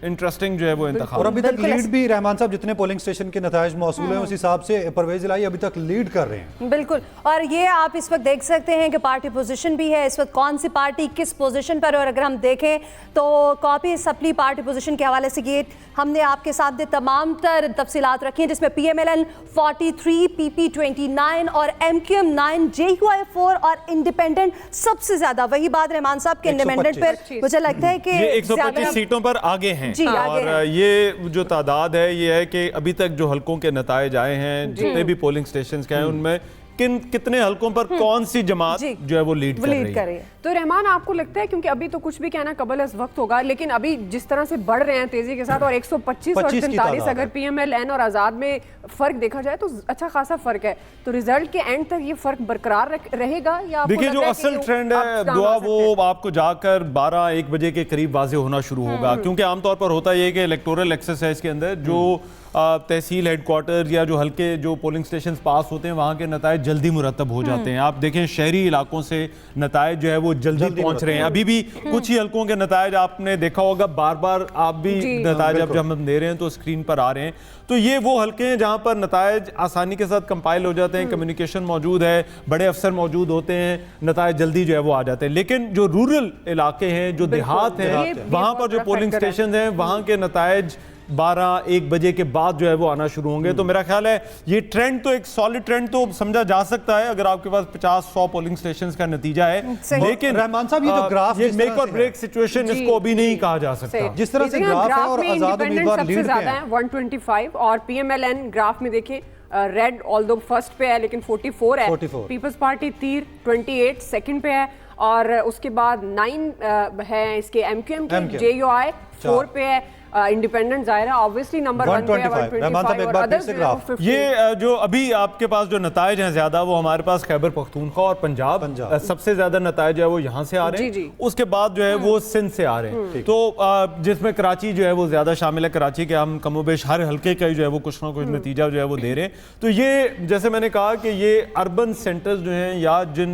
Interesting जो है वो इंतखाब। और अभी तक लीड भी रहमान साहब जितने पोलिंग स्टेशन के नताइज मौसूल हैं उस हिसाब से परवेज इलाही अभी तक लीड कर रहे हैं। बिल्कुल, और ये आप इस वक्त देख सकते हैं कि पार्टी पोजीशन भी है इस वक्त, कौन सी पार्टी किस पोजीशन पर। और अगर हम देखें तो कॉपी अपनी पार्टी पोजीशन के हवाले से ये हमने आपके साथ तमाम तर तफसीलात रखी हैं, जिसमें PMLN 43, PP 29 और MQM 9, JUI 4 और इंडिपेंडेंट सबसे ज्यादा। वही बात रहमान साहब के इंडिपेंडेंट पर मुझे लगता है कि ये 125 सीटों पर आगे हैं। जी, आगे और हैं। ये जो तादाद है ये है कि अभी तक जो हलकों के नताइज आए हैं, जितने भी पोलिंग स्टेशन के हैं, उनमें कितने हलकों पर कौन सी जमात जो है वो लीड कर रही है। तो रहमान आपको लगता है, क्योंकि अभी तो कुछ भी कहना कबल इस वक्त होगा, लेकिन अभी जिस तरह से बढ़ रहे हैं तेजी के साथ और 125 और 43 अगर PMLN और आजाद में फर्क देखा जाए तो अच्छा खासा फर्क है, तो रिजल्ट के एंड तक ये फर्क बरकरार रहेगा या? देखिए जो असल ट्रेंड है दुआ वो आपको जाकर 12-1 बजे के करीब वाज़ेह होना शुरू होगा, क्योंकि आमतौर पर होता ये है कि इलेक्टोरल एक्सरसाइज के अंदर जो तहसील हेडक्वार्टर या जो हल्के जो पोलिंग स्टेशन पास होते हैं वहाँ के नताइज जल्दी मुरतब हो जाते हैं। आप देखें शहरी इलाकों से नताइज जो है वो जल्दी पहुँच रहे हैं। अभी भी कुछ ही हल्कों के नताइज आपने देखा होगा, बार बार आप भी नताइज अब जब हम दे रहे हैं तो स्क्रीन पर आ रहे हैं। तो ये वो हल्के हैं जहाँ पर नताइज आसानी के साथ कंपाइल हो जाते हैं, कम्युनिकेशन मौजूद है, बड़े अफसर मौजूद होते हैं, नताइज जल्दी जो है वो आ जाते हैं। लेकिन जो रूरल इलाके हैं, जो देहात हैं, वहाँ पर जो पोलिंग स्टेशन हैं वहाँ के नताइज 12-1 बजे के बाद जो है वो आना शुरू होंगे। तो मेरा ख्याल है ये ट्रेंड तो एक सॉलिड ट्रेंड तो समझा जा सकता है अगर आपके पास 50-100 पोलिंग स्टेशंस का नतीजा है। लेकिन रहमान साहब ये जो ग्राफ ये मेक और ब्रेक सिचुएशन इसको अभी नहीं कहा जा सकता। जिस तरह से ग्राफ है और आजाद उम्मीदवार लीड पे हैं 125 और PMLN ग्राफ में देखिए रेड ऑल्दो फर्स्ट पे है लेकिन 44 है, पीपल्स पार्टी तीर 28 सेकंड पे है और उसके बाद 9 है इसके MQM के, JUI 4 पे है, इंडिपेंडेंट जाहिर ऑब्वियसली नंबर 1 पे है 125 और ये जो अभी आपके पास जो नताइज हैं ज्यादा वो हमारे पास खैबर पख्तूनख्वा और पंजाब सबसे ज्यादा नताइज है वो यहाँ से आ रहे हैं, उसके बाद जो है वो सिंध से आ रहे हैं। तो जिसमें कराची जो है वो ज्यादा शामिल है, कराची के हम कमोबेश हर हल्के का जो है वो कुछ ना कुछ नतीजा जो है वो दे रहे हैं। तो ये जैसे मैंने कहा कि ये अर्बन सेंटर्स जो हैं या जिन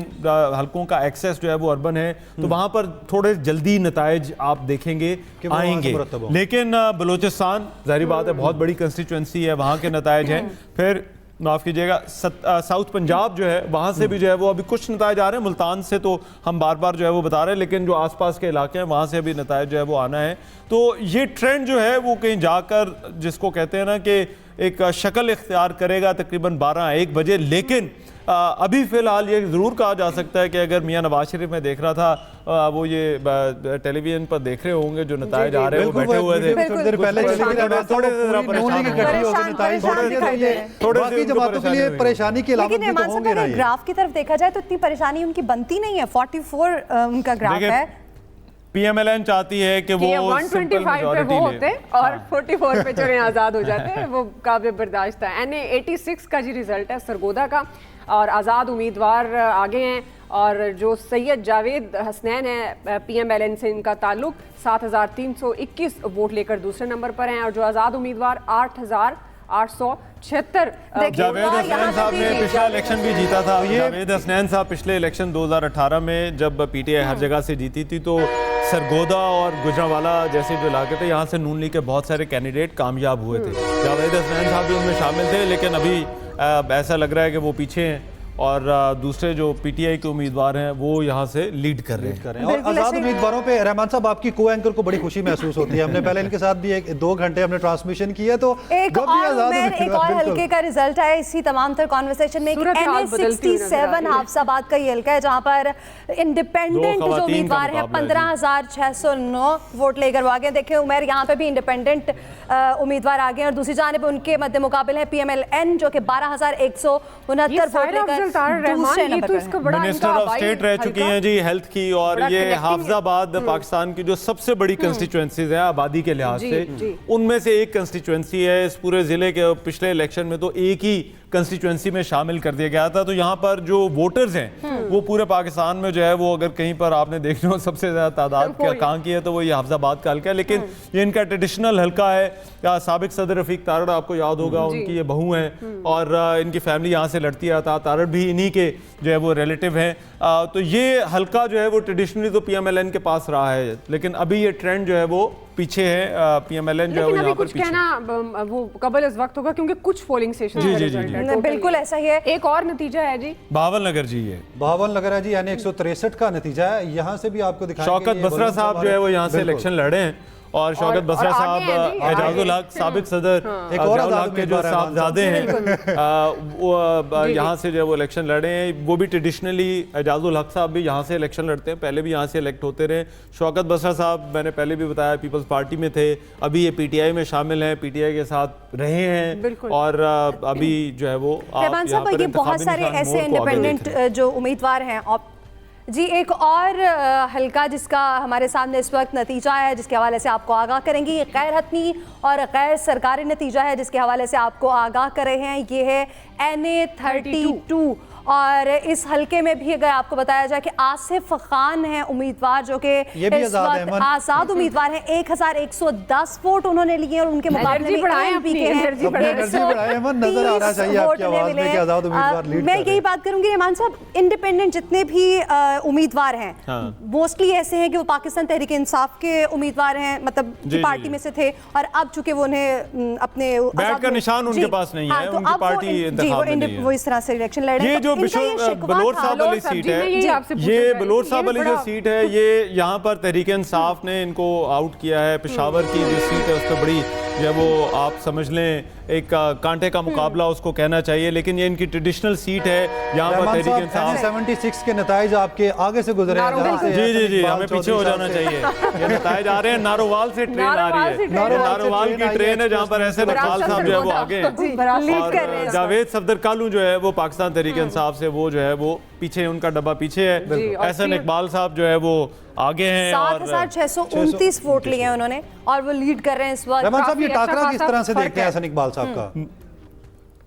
हल्कों का एक्सेस जो है वो अर्बन है तो वहाँ पर थोड़े जल्दी नताइज आप देखेंगे आएंगे। लेकिन बलूचिस्तान जाहिर बात है बहुत बड़ी कंस्टिट्यूएंसी है, वहाँ के नताइज हैं। फिर माफ़ कीजिएगा साउथ पंजाब जो है वहाँ से भी जो है वो अभी कुछ नताइज आ रहे हैं, मुल्तान से तो हम बार बार जो है वो बता रहे हैं, लेकिन जो आसपास के इलाके हैं वहाँ से अभी नताइज जो है वो आना है। तो ये ट्रेंड जो है वो कहीं जाकर जिसको कहते हैं ना कि एक शक्ल इख्तियार करेगा तकरीबन 12-1 बजे। लेकिन अभी फ़िलहाल ये ज़रूर कहा जा सकता है कि अगर मियाँ नवाज शरीफ में देख रहा था वो ये टेलीविजन पर देख रहे होंगे जो नताइज आ रहे हैं वो बैठे हुए थे थोड़े परेशानी के अलावा ग्राफ की तरफ देखा जाए तो इतनी परेशानी उनकी बनती नहीं है। 44 उनका ग्राफ है। PMLN चाहती है कि वो 125 पे वो होते और 44 पे चले आज़ाद हो जाते हैं, वो काबिल बर्दाश्त है। NA 86 का जी रिजल्ट है सरगोदा का और आज़ाद उम्मीदवार आगे हैं और जो सैयद जावेद हसनैन है PMLN से इनका ताल्लुक 7321 वोट लेकर दूसरे नंबर पर हैं और जो आज़ाद उम्मीदवार 8876। जावेद हसनैन साहब ने पिछला इलेक्शन भी जीता था। जावेद हसनैन साहब पिछले इलेक्शन 2018 में जब PTI हर जगह से जीती थी तो सरगोदा और गुजरावाला जैसे जो इलाके थे यहाँ से नून लीग के बहुत सारे कैंडिडेट कामयाब हुए थे। जावेद हसनैन साहब भी उनमें शामिल थे, लेकिन अभी ऐसा लग रहा है कि वो पीछे हैं और दूसरे जो PTI के उम्मीदवार हैं वो यहाँ से लीड कर रहे हैं। और आज़ाद उम्मीदवारों पे रहमान साहब आपकी को एंकर को बड़ी खुशी महसूस होती है। हमने पहले इनके साथ भी 2 घंटे हमने ट्रांसमिशन किया तो एक और हल्के का रिजल्ट है इसी तमाम तर कॉन्वर्सेशन में। NA 67 हाफसाबाद का ये हल्का है जहाँ पर इंडिपेंडेंट जो उम्मीदवार है 15,609 वोट लेकर वो आगे। देखिए उमेर यहाँ पे भी इंडिपेंडेंट उम्मीदवार आगे और दूसरी जानिब उनके मध्य मुकाबले है PMLN जो कि 12,169 वोट लेकर मिनिस्टर ऑफ स्टेट रह चुकी हैं जी हेल्थ की, और ये हाफिजाबाद पाकिस्तान की जो सबसे बड़ी कंस्टिट्यूएंसीज है आबादी के लिहाज से उनमें से एक कंस्टिट्यूएंसी है। इस पूरे जिले के पिछले इलेक्शन में तो एक ही कंस्टिट्यूएंसी में शामिल कर दिया गया था। तो यहाँ पर जो वोटर्स हैं वो पूरे पाकिस्तान में जो है वो अगर कहीं पर आपने देखना हो सबसे ज़्यादा तादाद कहाँ की है तो वो ये हाफिजाबाद का हल्का है। लेकिन ये इनका ट्रेडिशनल हल्का है। साबिक सदर रफीक तारड़ आपको याद होगा, उनकी ये बहू हैं और इनकी फैमिली यहाँ से लड़ती है। तारड़ भी इन्हीं के जो है वो रिलेटिव हैं। तो ये हल्का जो है वो ट्रेडिशनली तो PMLN के पास रहा है, लेकिन अभी ये ट्रेंड जो है वो पीछे है PMLN जो है वो लेकिन अभी यहाँ पर कुछ पीछे। कहना वो कबल इस वक्त होगा क्योंकि कुछ पोलिंग स्टेशन जी, का जी, रिजल्ट जी, है नहीं, बिल्कुल ऐसा ही है। एक और नतीजा है जी भावलनगर जी ये 52 लग रहा है जी, यानी 163 का नतीजा है। यहाँ से भी आपको दिखाएंगे शौकत ये बसरा बलून साहब जो है वो यहाँ से बिल्कुल। इलेक्शन लड़े हैं और शौकत बसरा आगे साहब हैं जी, एजाजुल हक साबिक सदर एक और एजाजुल आजाद हक के जो उम्मीदवार है साहबजादे हैं वो यहाँ से जो है वो इलेक्शन लड़े हैं। वो भी ट्रेडिशनली एजाजुल हक साहब भी यहाँ से इलेक्शन लड़ते हैं, पहले भी यहाँ से इलेक्ट होते रहे। शौकत बसरा साहब मैंने पहले भी बताया पीपल्स पार्टी में थे, अभी ये PTI में शामिल हैं, PTI के साथ रहे हैं और अभी जो है वो रहमान साहब, ये बहुत सारे ऐसे इंडिपेंडेंट जो उम्मीदवार हैं जी। एक और हल्का जिसका हमारे सामने इस वक्त नतीजा है जिसके हवाले से आपको आगाह करेंगे, ये गैर हतमी और गैर सरकारी नतीजा है जिसके हवाले से आपको आगाह कर रहे हैं। ये है NA 32 और इस हल्के में भी अगर आपको बताया जाए कि आसिफ खान है उम्मीदवार जो कि ये भी आजाद उम्मीदवार हैं। 1110 वोट उन्होंने लिए और उनके मुकाबले में ANP के हैं 130 वोट उन्हें मिले। मैं यही बात करूंगी रहमान साहब, इंडिपेंडेंट जितने भी उम्मीदवार हैं मोस्टली ऐसे हैं कि वो पाकिस्तान तहरीक इंसाफ के उम्मीदवार हैं, मतलब की पार्टी में से थे और अब चूंकि वो उन्हें अपने बैठ का निशान उनके पास नहीं है, उनकी पार्टी इंतखाब में नहीं है। वो इस तरह से इलेक्शन लड़ रहे हैं। जो बलोच साहब वाली सीट है, ये बलोच साहब वाली जो सीट है, ये यहाँ पर तहरीक इंसाफ ने इनको आउट किया है। पेशावर की जो सीट है उस पर बड़ी जो वो आप समझ लें एक कांटे का मुकाबला उसको कहना चाहिए, लेकिन ये इनकी ट्रेडिशनल सीट है। यहाँ पर तहरीक इंसाफ 76 के नतीजे आपके आगे से गुजरे हैं जहाँ से जी जी जी हमें पीछे हो जाना चाहिए। ये नतीजे आ रहे हैं, नारोवाल से ट्रेन आ रही है, नारोवाल की ट्रेन है जहाँ पर ऐसे इकबाल साहब जो है वो आगे हैं और जावेद सफदर कालू जो है वो पाकिस्तान तहरीक इंसाफ से वो जो है वो पीछे, उनका डब्बा पीछे है। एहसन इकबाल साहब जो है वो आगे हैं। 7629 वोट लिए हैं उन्होंने और वो लीड कर रहे हैं इस वक्त। रहमान साहब, ये टाकरा किस तरह से देखते हैं एहसन इकबाल साहब का?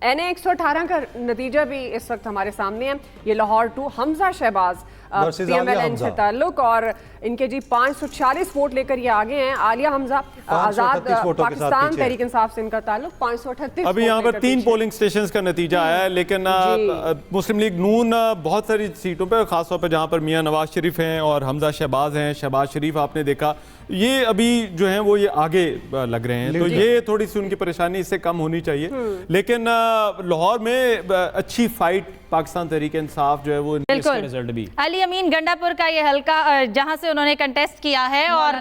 NA 118 का नतीजा भी इस वक्त हमारे सामने है। ये लाहौर 2 हमजा शहबाज PMLN से ताल्लुक और इनके जी 540 वोट लेकर ये आगे हैं। आलिया हमजा आजाद पाकिस्तान तहरीक इंसाफ से इनका ताल्लुक 538। अभी यहाँ पर 3 पोलिंग स्टेशंस का नतीजा आया है, लेकिन मुस्लिम लीग नून बहुत सारी सीटों पर, खासतौर पर जहाँ पर मियाँ नवाज शरीफ हैं और हमजा शहबाज हैं, शहबाज शरीफ आपने देखा ये अभी जो है वो ये आगे लग रहे हैं, तो ये थोड़ी सी उनकी परेशानी इससे कम होनी चाहिए। लेकिन लाहौर में अच्छी फाइट पाकिस्तान तहरीक इंसाफ जो है वो रिजल्ट भी। अली अमीन गंडापुर का ये हल्का जहां से उन्होंने कंटेस्ट किया है और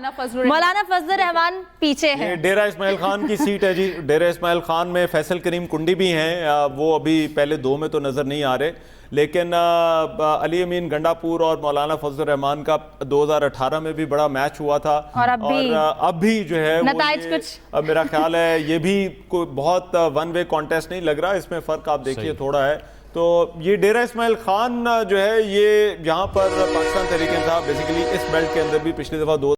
मौलाना फजल रहमान पीछे है। डेरा इस्माइल खान की सीट है जी। डेरा इस्माइल खान में फैसल करीम कुंडी भी हैं, वो अभी पहले 2 में तो नजर नहीं आ रहे, लेकिन अली अमीन गंडापुर और मौलाना फजल रहमान का 2018 में भी बड़ा मैच हुआ था और अब भी जो है नताइज कुछ मेरा ख्याल है ये भी कोई बहुत वन वे कॉन्टेस्ट नहीं लग रहा, इसमें फर्क आप देखिए थोड़ा है। तो ये डेरा इस्माइल खान जो है ये यहाँ पर पाकिस्तान तहरीक इंसाफ बेसिकली इस बेल्ट के अंदर भी पिछली दफा 2